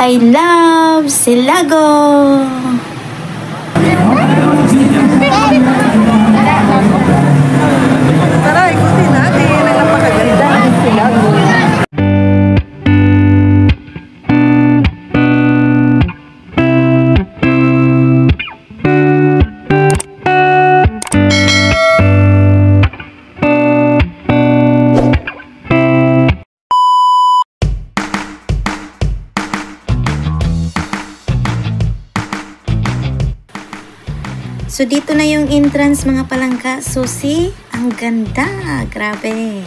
I love Silago! Tara, ikutin natin ang napakaganda ng Silago. So, dito na yung entrance mga palangga. So, see? Ang ganda. Grabe.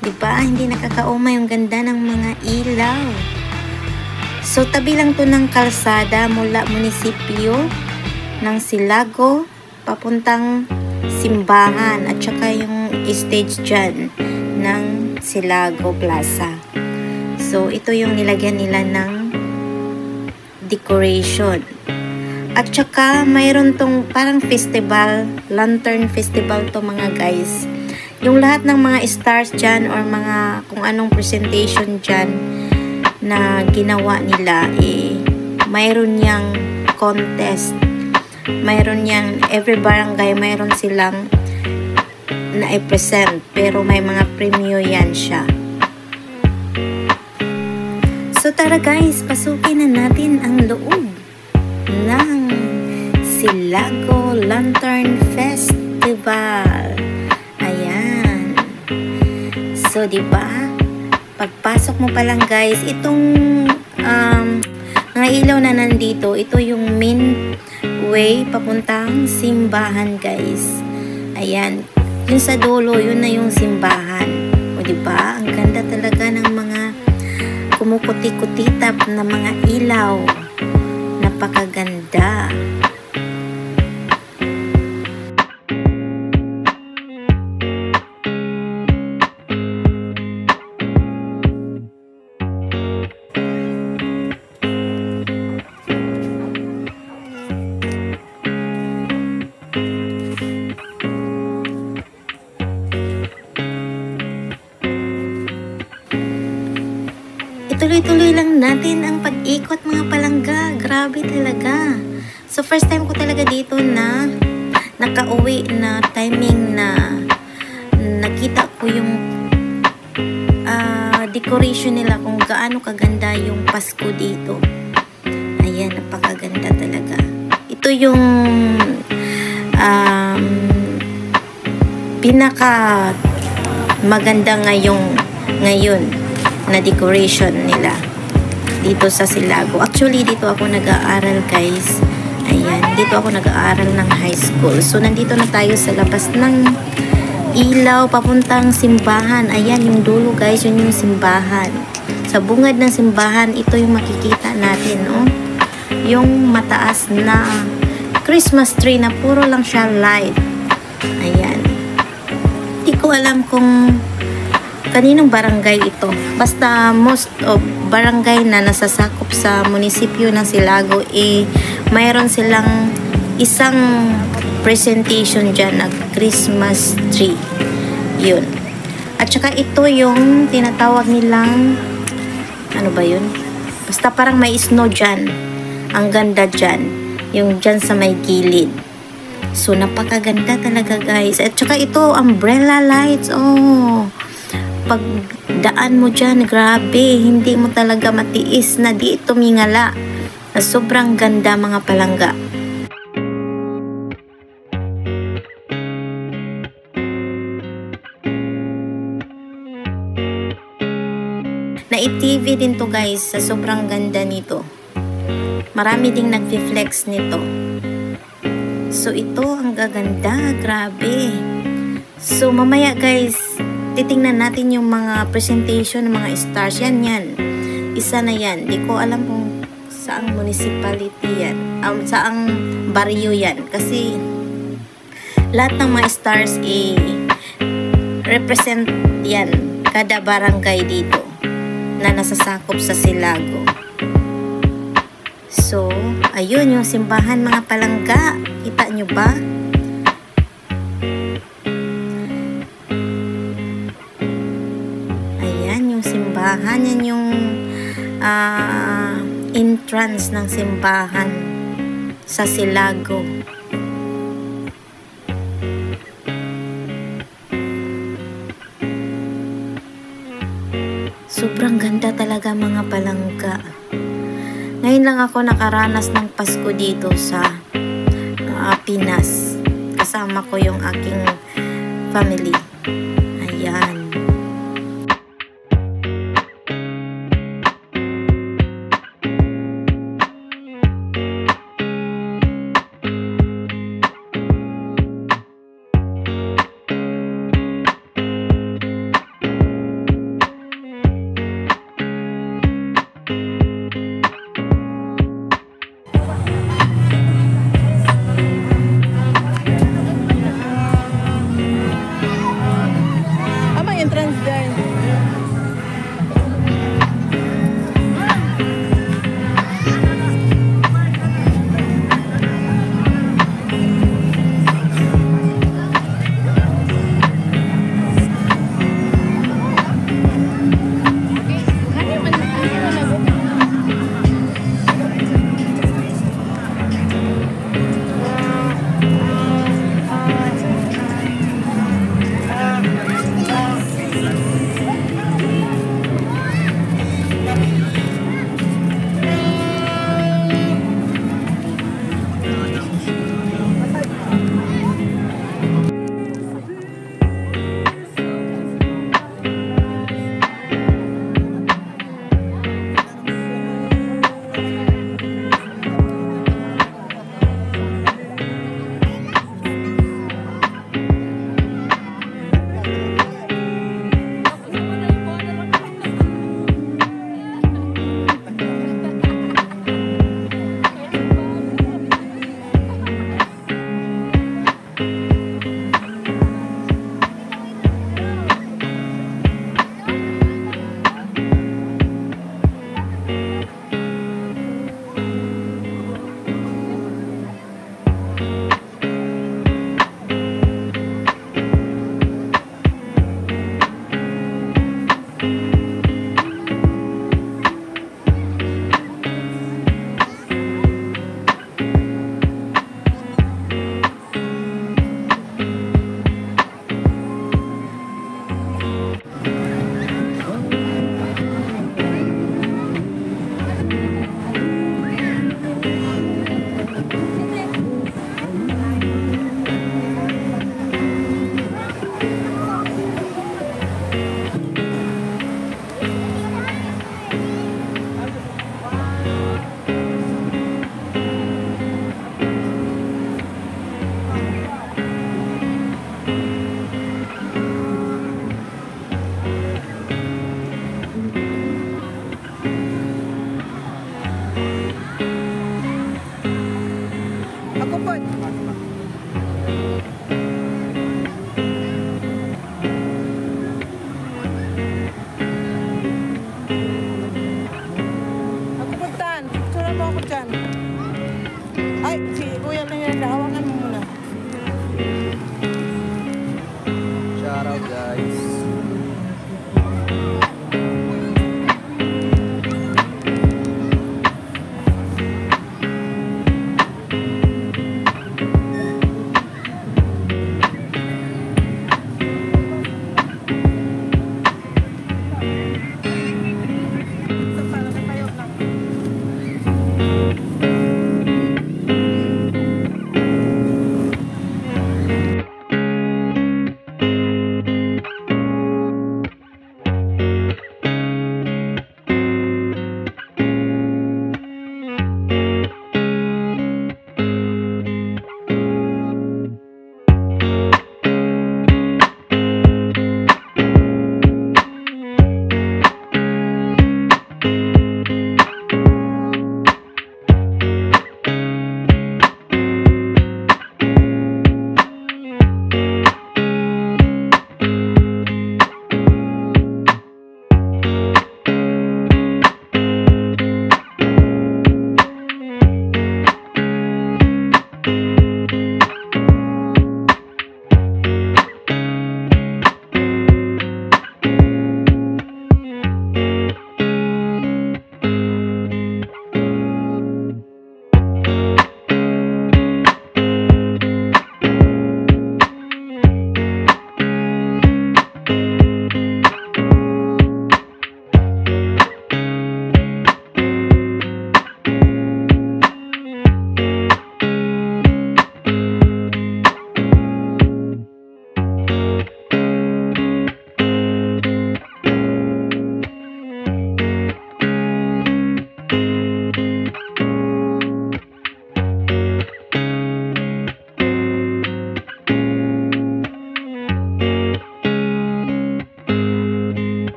Diba? Hindi nakakauma yung ganda ng mga ilaw. So, tabi lang to ng kalsada mula munisipyo ng Silago papuntang simbahan at saka yung stage dyan ng Silago Plaza. So, ito yung nilagyan nila ng decoration. At saka, mayroon tong parang festival, lantern festival to mga guys. Yung lahat ng mga stars dyan or mga kung anong presentation dyan na ginawa nila, mayroon yang contest. Mayroon yang, every barangay, mayroon silang na-present. Pero may mga premyo yan siya. So tara guys, pasukin na natin ang loob ng Silago Lantern Festival. Ayan. So, diba? Pagpasok mo pa lang guys, itong mga ilaw na nandito, ito yung main way papuntang simbahan guys. Ayan. Yun sa dulo, yun na yung simbahan. O diba? Ang ganda talaga ng mga kumukuti-kutitap na mga ilaw. Napakaganda. Ituloy-tuloy lang natin ang pag-ikot mga palangga. Grabe talaga. So, first time ko talaga dito na nakauwi na timing na nakita ko yung decoration nila kung gaano kaganda yung Pasko dito. Ayan, napakaganda talaga. Ito yung pinaka maganda ngayon na decoration nila dito sa Silago. Actually, dito ako nag-aaral guys. Ayan, dito ako nag-aaral ng high school. So, nandito na tayo sa labas ng ilaw papuntang simbahan. Ayan, yung dulo guys, yun yung simbahan. Sa bungad ng simbahan, ito yung makikita natin, no? Yung mataas na Christmas tree na puro lang siya light. Ayan. Hindi ko alam kung kaninong barangay ito. Basta most of barangay na nasasakop sa munisipyo ng Silago, mayroon silang isang presentation dyan na Christmas tree. Yun. At saka ito yung tinatawag nilang, ano ba yun? Basta parang may snow dyan. Ang ganda dyan. Yung dyan sa may gilid. So, napakaganda talaga guys. At saka ito, umbrella lights. Oh, pagdaan mo dyan, grabe, hindi mo talaga matiis na di tumingala. Na sobrang ganda mga palangga. Na-TV din to guys, sa sobrang ganda nito. Marami ding nag-flex nito. So ito, ang gaganda, grabe. So mamaya guys, titingnan natin yung mga presentation ng mga stars. Yan. Isa na yan. Di ko alam kung saang municipality yan. Saang baryo yan. Kasi lahat ng mga stars represent yan. Kada barangay dito na nasasakop sa Silago. So, ayun yung simbahan mga palangga. Kita nyo ba? Ayan yung simbahan. Yan yung entrance ng simbahan sa Silago. Sobrang ganda talaga mga palangga. Ngayon lang ako nakaranas ng Pasko dito sa Pinas. Kasama ko yung aking family. Ayan. Entrance din. Ako po. Ako po, Tan. Picture mo ako dyan. Ay, si Kuya na yan. Hawakan mo muna.